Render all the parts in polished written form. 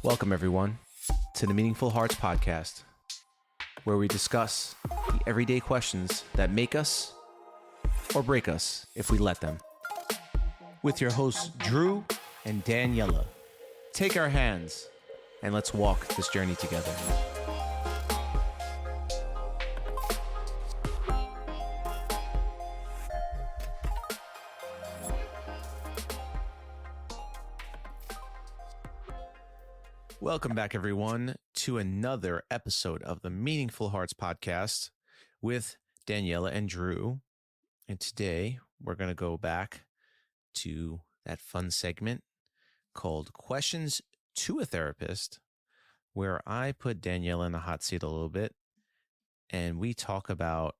Welcome, everyone, to the Meaningful Hearts podcast, where we discuss the everyday questions that make us or break us if we let them. With your hosts, Drew and Daniella. Take our hands and let's walk this journey together. Welcome back, everyone, to another episode of the Meaningful Hearts podcast with Daniella and Drew. And today we're going to go back to that fun segment called Questions to a Therapist, where I put Daniella in the hot seat a little bit and we talk about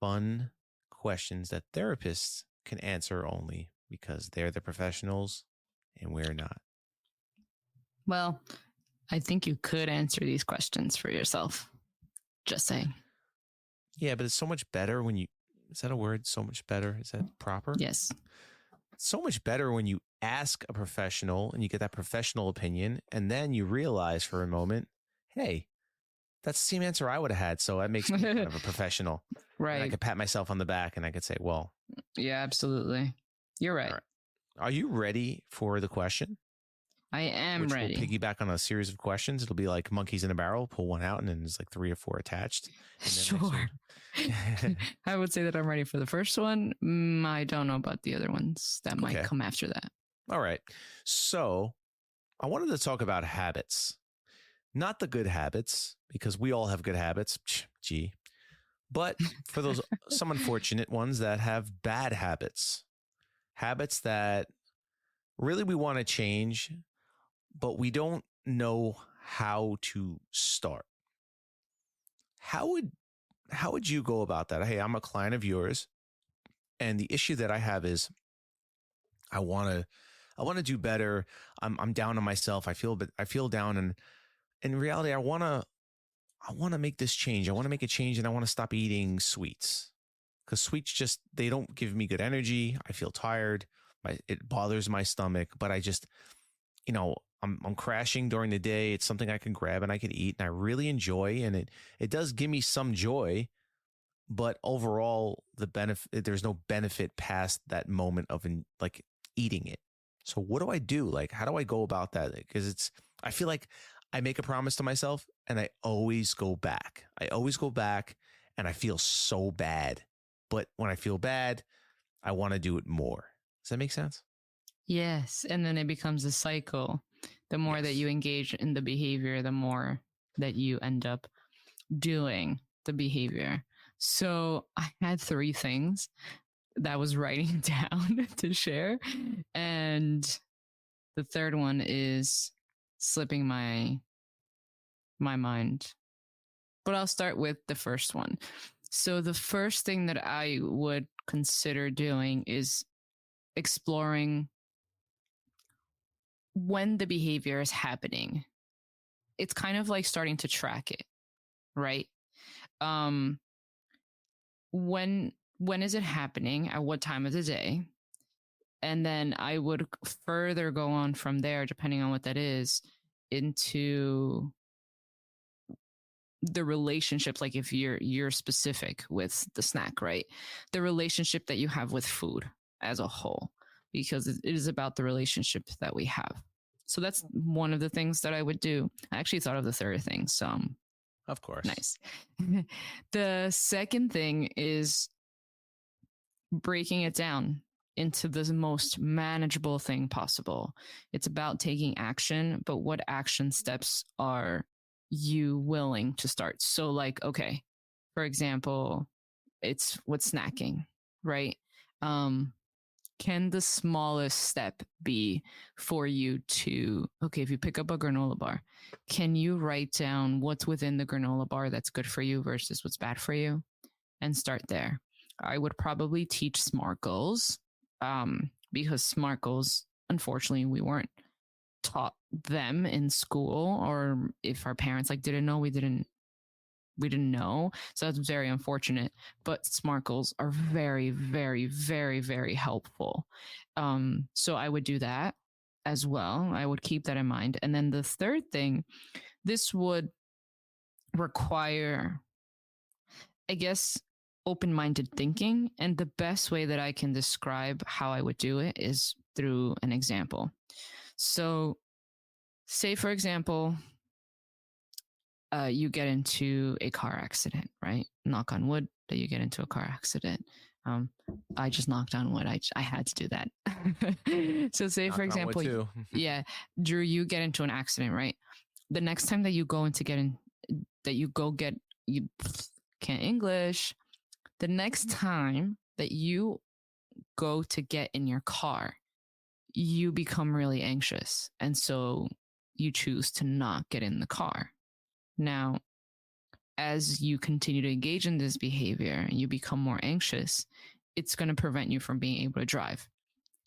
fun questions that therapists can answer only because they're the professionals and we're not. Well, I think you could answer these questions for yourself. Just saying. Yeah, but it's so much better when you, is that a word? So much better? Is that proper? Yes. It's so much better when you ask a professional and you get that professional opinion and then you realize for a moment, hey, that's the same answer I would have had. So that makes me kind of a professional. Right. And I could pat myself on the back and I could say, well. Yeah, absolutely. You're right. Are you ready for the question? I am ready. We'll piggyback on a series of questions. It'll be like monkeys in a barrel, pull one out, and then there's like 3 or 4 attached. Sure. I would say that I'm ready for the first one. I don't know about the other ones that might come after that. All right. So I wanted to talk about habits. Not the good habits, because we all have good habits. Gee. But for those some unfortunate ones that have bad habits. Habits that really we want to change, but we don't know how to start. How would you go about that? Hey, I'm a client of yours, and the issue that I have is I want to do better. I'm down on myself. I feel down, and in reality, I want to make this change. I want to make a change, and I want to stop eating sweets because sweets just they don't give me good energy. I feel tired. It bothers my stomach, but I just, I'm crashing during the day. It's something I can grab and I can eat and I really enjoy. And it does give me some joy, but overall there's no benefit past that moment of like eating it. So what do I do? Like, how do I go about that? Because I feel like I make a promise to myself and I always go back. And I feel so bad. But when I feel bad, I want to do it more. Does that make sense? Yes. And then it becomes a cycle. The more that you engage in the behavior, the more that you end up doing the behavior. So I had 3 things that I was writing down to share. And the third one is slipping my mind. But I'll start with the first one. So the first thing that I would consider doing is exploring when the behavior is happening. It's kind of like starting to track it, right? When is it happening? At what time of the day? And then I would further go on from there, depending on what that is, into the relationships. Like if you're specific with the snack, right? The relationship that you have with food as a whole, because it is about the relationship that we have. So that's one of the things that I would do. I actually thought of the third thing. So of course. Nice. The second thing is breaking it down into the most manageable thing possible. It's about taking action, but what action steps are you willing to start? So like, okay, for example, it's with snacking, right? Can the smallest step be for you to, okay, if you pick up a granola bar, can you write down what's within the granola bar that's good for you versus what's bad for you and start there? I would probably teach SMART goals because SMART goals, unfortunately, we weren't taught them in school, or if our parents didn't know, we didn't know. So that's very unfortunate. But SMART goals are very, very, very, very helpful. So I would do that. as well. I would keep that in mind. And then the third thing, this would require, I guess, open minded thinking. And the best way that I can describe how I would do it is through an example. So, say, for example, you get into a car accident, right? Knock on wood that you get into a car accident. I just knocked on wood. I had to do that. So say, Knock for on wood example, too. yeah, Drew, you get into an accident, right? The next time that you go into get in, that you go get, you can't English. The next time that you go to get in your car, you become really anxious. And so you choose to not get in the car. Now, as you continue to engage in this behavior and you become more anxious, it's going to prevent you from being able to drive.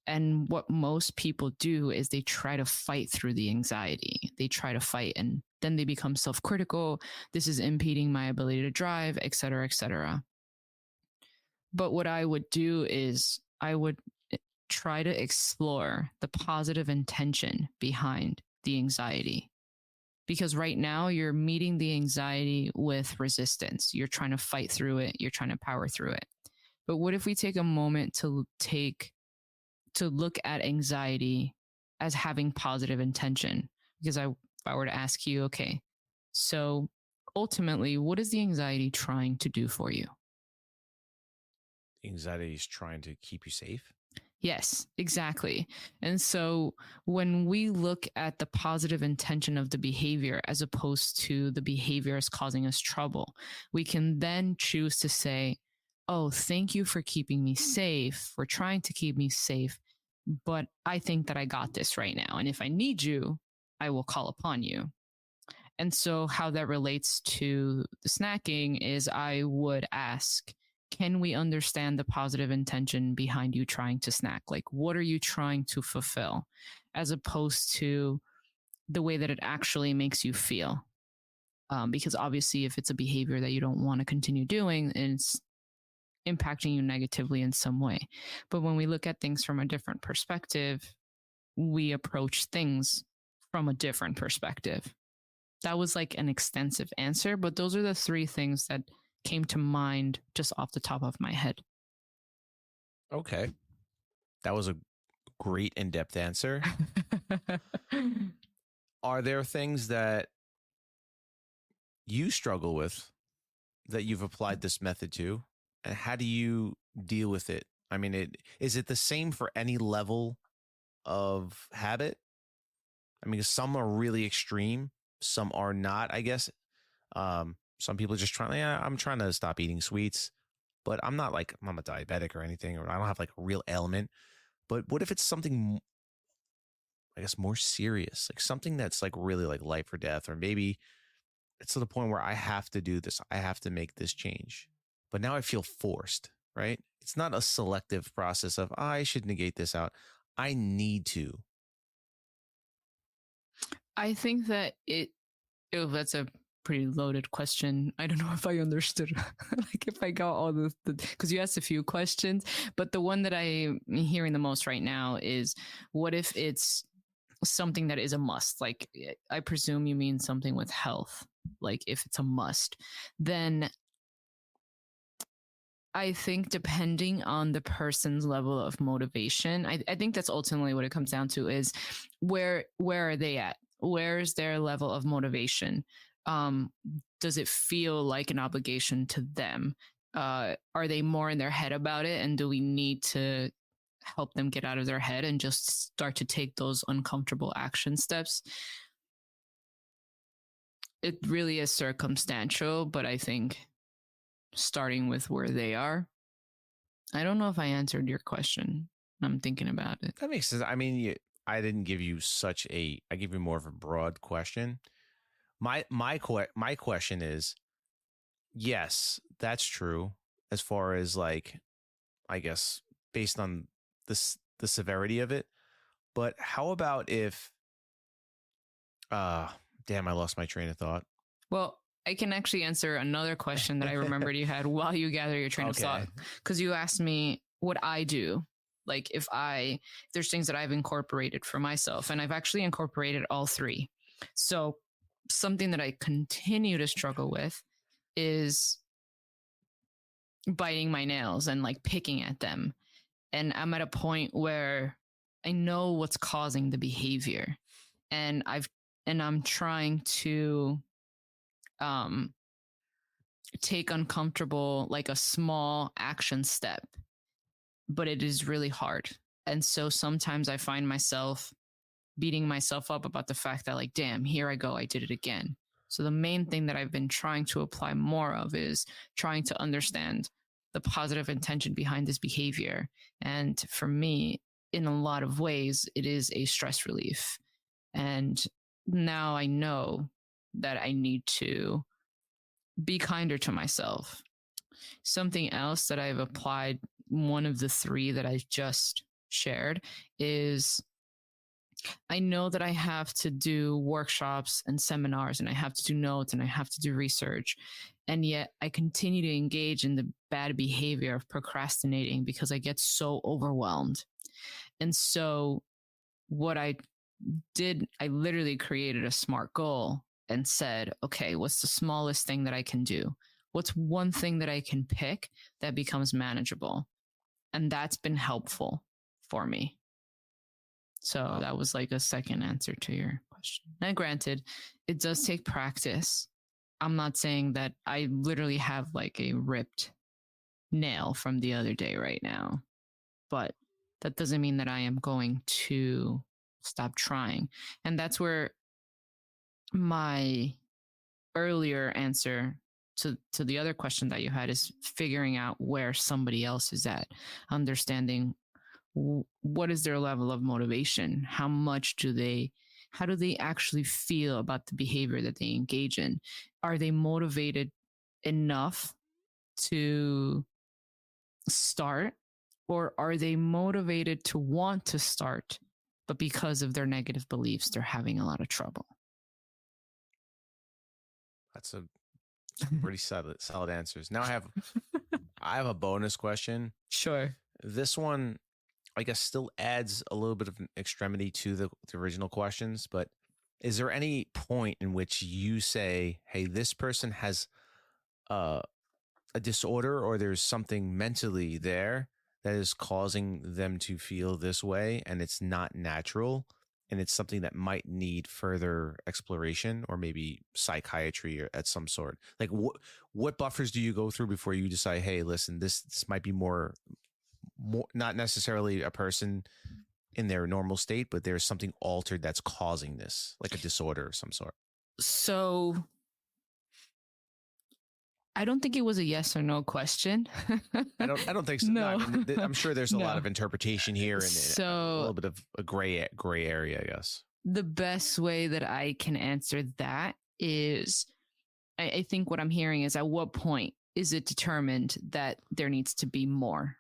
And what most people do is they try to fight through the anxiety. They try to fight, and then they become self-critical. This is impeding my ability to drive, et cetera, et cetera. But what I would do is I would try to explore the positive intention behind the anxiety. Because right now you're meeting the anxiety with resistance. You're trying to fight through it. You're trying to power through it. But what if we take a moment to look at anxiety as having positive intention? Because if I were to ask you, okay, so ultimately, what is the anxiety trying to do for you? Anxiety is trying to keep you safe. Yes, exactly. And so when we look at the positive intention of the behavior as opposed to the behavior as causing us trouble, we can then choose to say, oh, thank you for keeping me safe, for trying to keep me safe. But I think that I got this right now. And if I need you, I will call upon you. And so how that relates to the snacking is I would ask, can we understand the positive intention behind you trying to snack? Like, what are you trying to fulfill, as opposed to the way that it actually makes you feel? Because obviously, if it's a behavior that you don't want to continue doing, it's impacting you negatively in some way. But when we look at things from a different perspective, we approach things from a different perspective. That was like an extensive answer, but those are the three things that came to mind just off the top of my head. Okay. That was a great in-depth answer. Are there things that you struggle with that you've applied this method to? And how do you deal with it? I mean, is it the same for any level of habit? I mean, some are really extreme, some are not, I guess. Some people just trying, yeah, I'm trying to stop eating sweets, but I'm not like, I'm a diabetic or anything, or I don't have like a real ailment. But what if it's something, I guess, more serious, like something that's like really like life or death, or maybe it's to the point where I have to do this, I have to make this change, but now I feel forced, right? It's not a selective process of, I should negate this out. I need to. I think that that's a pretty loaded question. I don't know if I understood, like if I got all the, because you asked a few questions, but the one that I'm hearing the most right now is, what if it's something that is a must? Like, I presume you mean something with health. Like, if it's a must, then I think depending on the person's level of motivation, I think that's ultimately what it comes down to is where are they at? Where is their level of motivation? Does it feel like an obligation to them? Are they more in their head about it? And do we need to help them get out of their head and just start to take those uncomfortable action steps? It really is circumstantial, but I think starting with where they are. I don't know if I answered your question. I'm thinking about it. That makes sense. I mean, I didn't give you I gave you more of a broad question. My question is, yes, that's true. As far as like, I guess based on the severity of it, but how about if, damn, I lost my train of thought. Well, I can actually answer another question that I remembered you had while you gather your train of thought. Because you asked me what I do Like if there's things that I've incorporated for myself, and I've actually incorporated all three. So something that I continue to struggle with is biting my nails and like picking at them. And I'm at a point where I know what's causing the behavior, and I'm trying to take uncomfortable, like a small action step, but it is really hard. And so sometimes I find myself beating myself up about the fact that, like, damn, here I go, I did it again. So the main thing that I've been trying to apply more of is trying to understand the positive intention behind this behavior. And for me, in a lot of ways, it is a stress relief. And now I know that I need to be kinder to myself. Something else that I've applied, one of the three that I just shared, is I know that I have to do workshops and seminars, and I have to do notes, and I have to do research. And yet I continue to engage in the bad behavior of procrastinating because I get so overwhelmed. And so what I did, I literally created a SMART goal and said, okay, what's the smallest thing that I can do? What's one thing that I can pick that becomes manageable? And that's been helpful for me. So that was like a second answer to your question. And granted, it does take practice. I'm not saying that I literally have like a ripped nail from the other day right now, but that doesn't mean that I am going to stop trying. And that's where my earlier answer to the other question that you had is figuring out where somebody else is at, understanding what is their level of motivation, how do they actually feel about the behavior that they engage in. Are they motivated enough to start, or are they motivated to want to start, but because of their negative beliefs, they're having a lot of trouble? That's a pretty solid answers. Now I have a bonus question. Sure. This one, I guess, still adds a little bit of an extremity to the original questions, but is there any point in which you say, hey, this person has a disorder, or there's something mentally there that is causing them to feel this way, and it's not natural, and it's something that might need further exploration or maybe psychiatry or at some sort? Like what buffers do you go through before you decide, hey, listen, this might be more not necessarily a person in their normal state, but there's something altered that's causing this, like a disorder of some sort? So I don't think it was a yes or no question. I don't think so. No. I mean, I'm sure there's a lot of interpretation here, and a little bit of a gray area, I guess. The best way that I can answer that is, I think what I'm hearing is, at what point is it determined that there needs to be more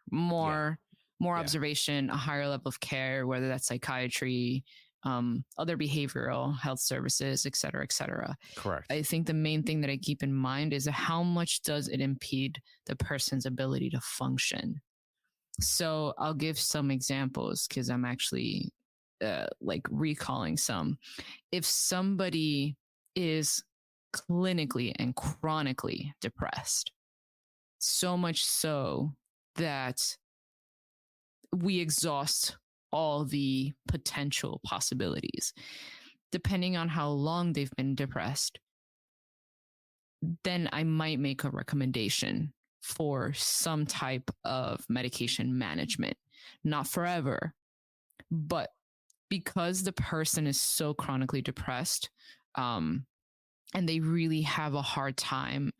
observation, a higher level of care, whether that's psychiatry, other behavioral health services, et cetera, et cetera. Correct. I think the main thing that I keep in mind is how much does it impede the person's ability to function? So I'll give some examples because I'm actually like recalling some. If somebody is clinically and chronically depressed, so much so that we exhaust all the potential possibilities, depending on how long they've been depressed, then I might make a recommendation for some type of medication management. Not forever, but because the person is so chronically depressed, and they really have a hard time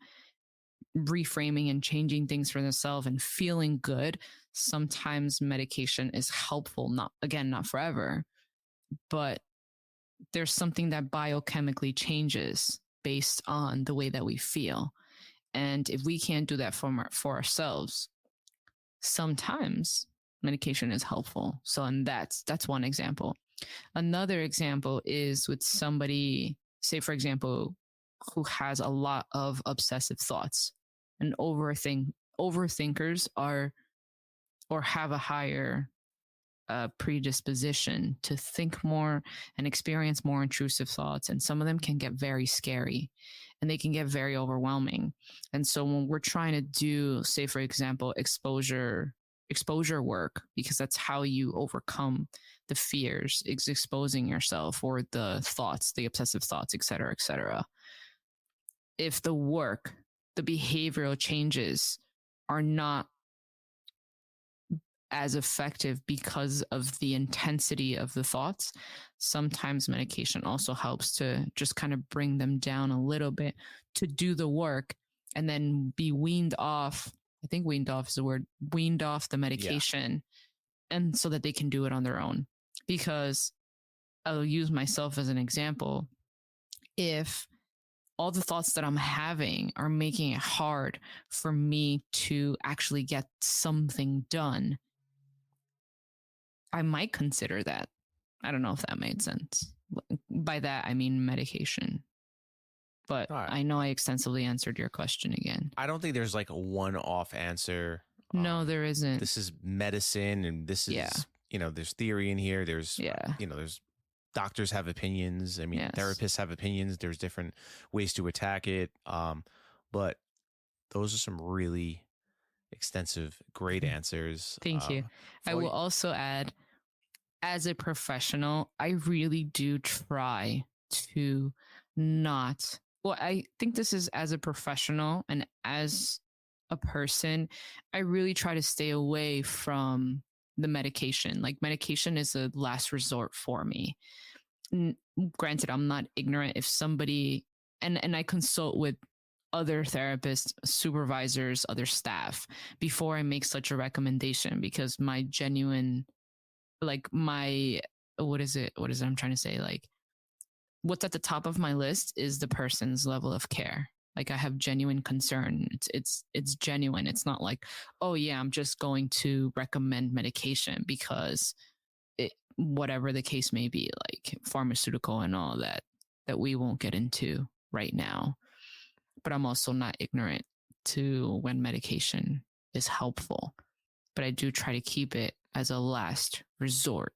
reframing and changing things for themselves and feeling good, sometimes medication is helpful. Not forever, but there's something that biochemically changes based on the way that we feel. And if we can't do that for ourselves, sometimes medication is helpful. So, and that's one example. Another example is with somebody, say, for example, who has a lot of obsessive thoughts, and overthinkers are, or have a higher a predisposition to think more and experience more intrusive thoughts. And some of them can get very scary and they can get very overwhelming. And so when we're trying to do, say, for example, exposure work, because that's how you overcome the fears, is exposing yourself, or the thoughts, the obsessive thoughts, et cetera, et cetera. If the work, the behavioral changes are not as effective because of the intensity of the thoughts, sometimes medication also helps to just kind of bring them down a little bit to do the work and then be weaned off. I think weaned off is the word, weaned off the medication, and so that they can do it on their own. Because I'll use myself as an example. If all the thoughts that I'm having are making it hard for me to actually get something done, I might consider that. I don't know if that made sense. By that, I mean medication. But right. I know I extensively answered your question again. I don't think there's like a one-off answer. No, there isn't. This is medicine, and this is, there's theory in here. There's, there's doctors have opinions. I mean, therapists have opinions. There's different ways to attack it. But those are some really extensive, great answers. Thank you. I will also add, as a professional, I really do try to not, well, I think this is as a professional, and as a person, I really try to stay away from the medication. Like, medication is a last resort for me. Granted, I'm not ignorant. If somebody, and I consult with other therapists, supervisors, other staff before I make such a recommendation, because my genuine, like, my, what is it I'm trying to say? Like, what's at the top of my list is the person's level of care. Like, I have genuine concern. It's genuine. It's not like, oh yeah, I'm just going to recommend medication because whatever the case may be, like pharmaceutical and all that we won't get into right now. But I'm also not ignorant to when medication is helpful. But I do try to keep it as a last resort.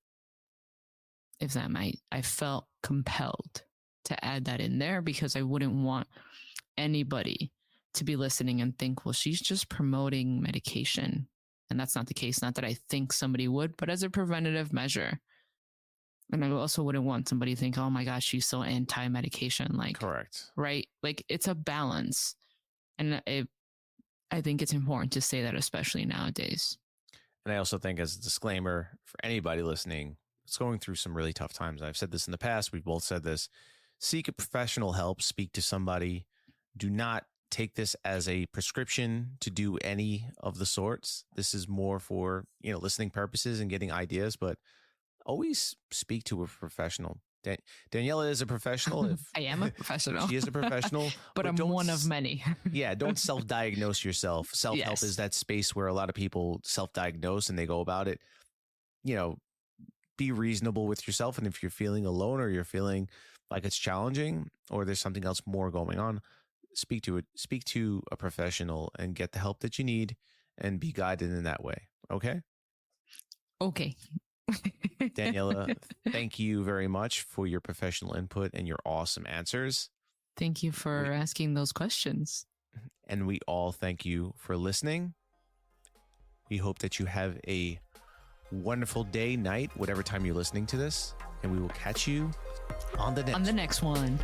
If that I felt compelled to add that in there, because I wouldn't want anybody to be listening and think, well, she's just promoting medication. And that's not the case. Not that I think somebody would, but as a preventative measure. And I also wouldn't want somebody to think, oh my gosh, she's so anti-medication. Like, correct. Right? Like, it's a balance. And I think it's important to say that, especially nowadays. And I also think, as a disclaimer for anybody listening, it's going through some really tough times. I've said this in the past. We've both said this. Seek a professional help. Speak to somebody. Do not take this as a prescription to do any of the sorts. This is more for, listening purposes and getting ideas, but always speak to a professional. Daniella is a professional. I am a professional. She is a professional. but I'm one of many. Don't self-diagnose yourself. Self-help is that space where a lot of people self-diagnose and they go about it. Be reasonable with yourself. And if you're feeling alone, or you're feeling like it's challenging, or there's something else more going on, speak to a professional and get the help that you need, and be guided in that way. Okay? Okay. Daniella, thank you very much for your professional input and your awesome answers. Thank you for asking those questions. And we all thank you for listening. We hope that you have a wonderful day, night, whatever time you're listening to this, and we will catch you on the next one.